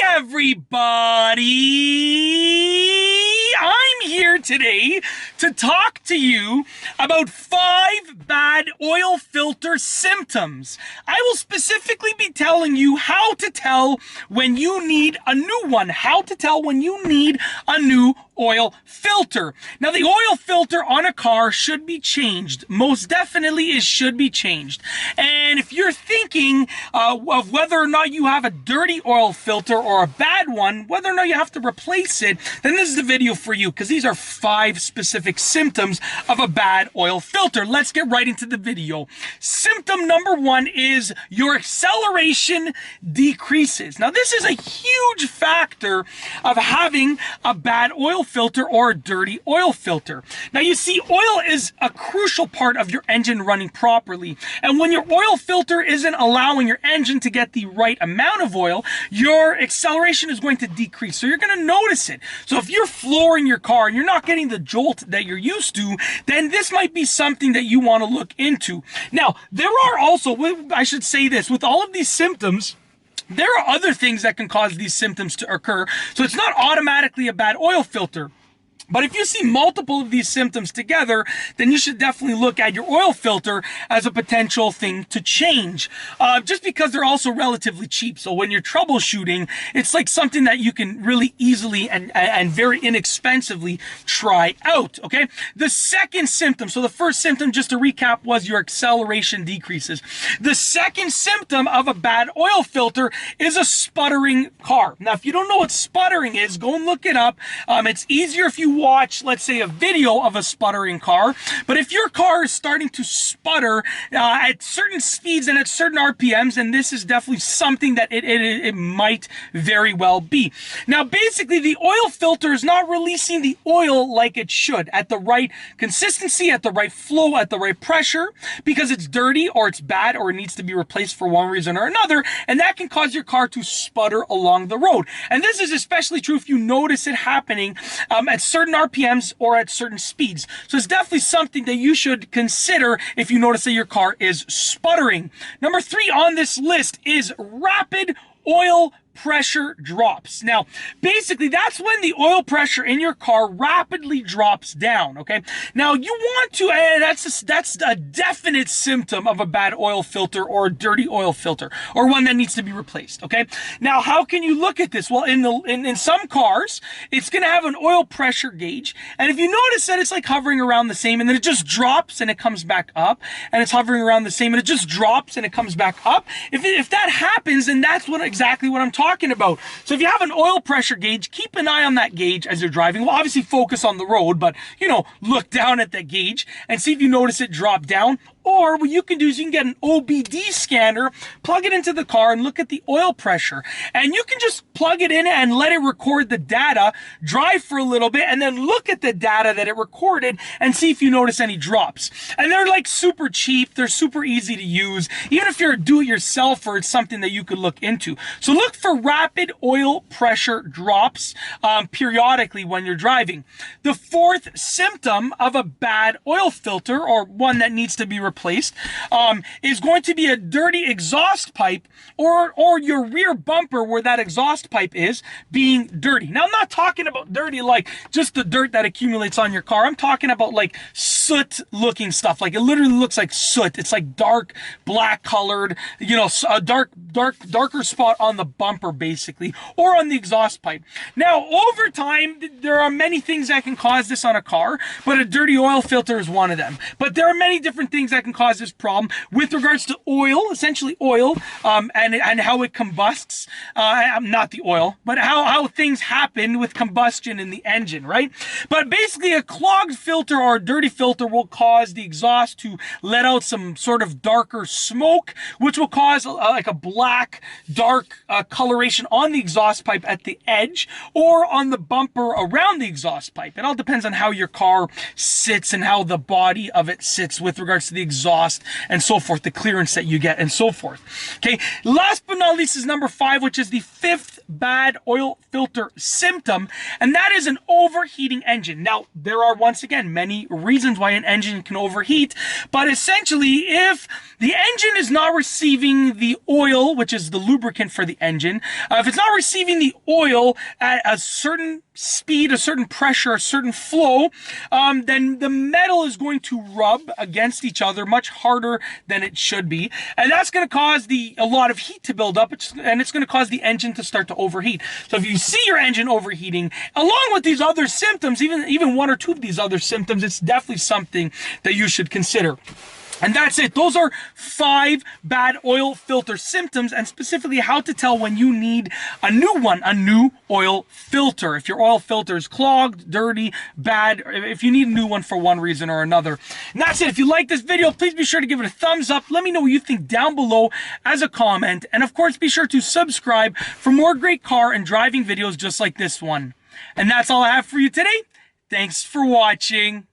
everybody! I'm here today to talk to you about 5 bad oil filter symptoms. I will specifically be telling you how to tell when you need a new one, how to tell when you need a new oil filter. Now, the oil filter on a car should be changed. Most definitely it should be changed. And if you're thinking of whether or not you have a dirty oil filter or a bad one, whether or not you have to replace it, then this is the video for you, because these are 5 specific symptoms of a bad oil filter. Let's get right into the video. Symptom number 1 is your acceleration decreases. Now, this is a huge factor of having a bad oil filter or a dirty oil filter. Now, you see, oil is a crucial part of your engine running properly. And when your oil filter isn't allowing your engine to get the right amount of oil, your acceleration is going to decrease. So you're going to notice it. So if you're flooring your car and you're not getting the jolt that you're used to, then this might be something that you want to look into. Now, there are also, I should say this, with all of these symptoms, there are other things that can cause these symptoms to occur. So it's not automatically a bad oil filter. But if you see multiple of these symptoms together, then you should definitely look at your oil filter as a potential thing to change. Just because they're also relatively cheap. So when you're troubleshooting, it's like something that you can really easily and very inexpensively try out, okay? The second symptom, so the first symptom, just to recap, was your acceleration decreases. The second symptom of a bad oil filter is a sputtering car. Now, if you don't know what sputtering is, go and look it up. It's easier if you watch, let's say, a video of a sputtering car. But if your car is starting to sputter at certain speeds and at certain RPMs, then this is definitely something that it might very well be. Now, basically, the oil filter is not releasing the oil like it should, at the right consistency, at the right flow, at the right pressure, because it's dirty or it's bad or it needs to be replaced for one reason or another, and that can cause your car to sputter along the road. And this is especially true if you notice it happening at certain RPMs or at certain speeds. So it's definitely something that you should consider if you notice that your car is sputtering. Number 3 on this list is rapid oil pressure drops. Now, basically, that's when the oil pressure in your car rapidly drops down, okay? Now, you want to, that's a definite symptom of a bad oil filter or a dirty oil filter, or one that needs to be replaced, okay? Now, how can you look at this? Well, in some cars, it's going to have an oil pressure gauge, and if you notice that it's like hovering around the same, and then it just drops and it comes back up, and it's hovering around the same, and it just drops and it comes back up, if that happens, then that's exactly what I'm talking about. So if you have an oil pressure gauge, keep an eye on that gauge as you're driving. Well, obviously focus on the road, but, you know, look down at that gauge and see if you notice it drop down. Or what you can do is you can get an OBD scanner, plug it into the car, and look at the oil pressure. And you can just plug it in and let it record the data, drive for a little bit, and then look at the data that it recorded and see if you notice any drops. And they're like super cheap. They're super easy to use. Even if you're a do-it-yourselfer, it's something that you could look into. So look for rapid oil pressure drops periodically when you're driving. The 4th symptom of a bad oil filter, or one that needs to be replaced, is going to be a dirty exhaust pipe or your rear bumper where that exhaust pipe is being dirty. Now, I'm not talking about dirty like just the dirt that accumulates on your car. I'm talking about like soot looking stuff. Like it literally looks like soot. It's like dark black colored, you know, a darker spot on the bumper basically, or on the exhaust pipe. Now, over time, there are many things that can cause this on a car, but a dirty oil filter is one of them. But there are many different things that can cause this problem with regards to oil, essentially oil, and how it combusts, not the oil, but how things happen with combustion in the engine, right? But basically a clogged filter or a dirty filter will cause the exhaust to let out some sort of darker smoke, which will cause like a black, dark coloration on the exhaust pipe at the edge or on the bumper around the exhaust pipe. It all depends on how your car sits and how the body of it sits with regards to the exhaust and so forth, the clearance that you get and so forth. Okay, last but not least is number 5, which is the 5th bad oil filter symptom, and that is an overheating engine. Now, there are once again many reasons why an engine can overheat. But essentially, if the engine is not receiving the oil, which is the lubricant for the engine, if it's not receiving the oil at a certain speed, a certain pressure, a certain flow, then the metal is going to rub against each other much harder than it should be. And that's going to cause a lot of heat to build up, and it's going to cause the engine to start to overheat. So if you see your engine overheating, along with these other symptoms, even one or two of these other symptoms, it's definitely something that you should consider. And that's it. Those are 5 bad oil filter symptoms, and specifically how to tell when you need a new oil filter. If your oil filter is clogged, dirty, bad, if you need a new one for one reason or another. And that's it. If you like this video, please be sure to give it a thumbs up. Let me know what you think down below as a comment. And of course, be sure to subscribe for more great car and driving videos just like this one. And that's all I have for you today. Thanks for watching.